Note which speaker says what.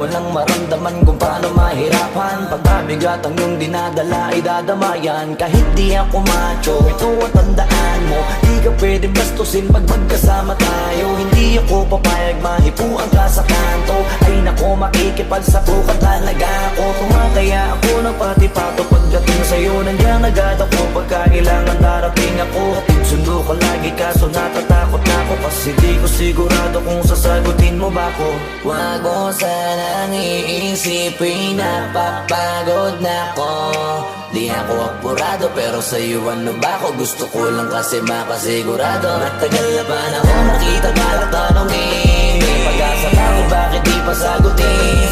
Speaker 1: Walang maramdaman kung paano mahirapan. Pagkabigat ang iyong dinadala ay dadamayan. Kahit di ako macho, ito at tandaan mo, di ka pwedeng bastusin pag magkasama tayo. Hindi ako papayag mahipuan ka sa kanto. Ay nako, makikipagsabukan talaga ako. Tumataya ako ng pati-pato pagdating sa'yo. Nandiyan agad ako pagka kailangan darating ako. Hatid sundo ko lagi kaso natatakot na ako. Kasi di ko sigurado kung sasagutin mo ba ko. Wag mo sanang iisipin, napapagod na ko. Di ako apurado pero sa'yo ano ba ko? Gusto ko lang kasi makasigurado. Matagal na ba na ako nakita balak tanongin? May pag-asa ba ko bakit di pa sagutin?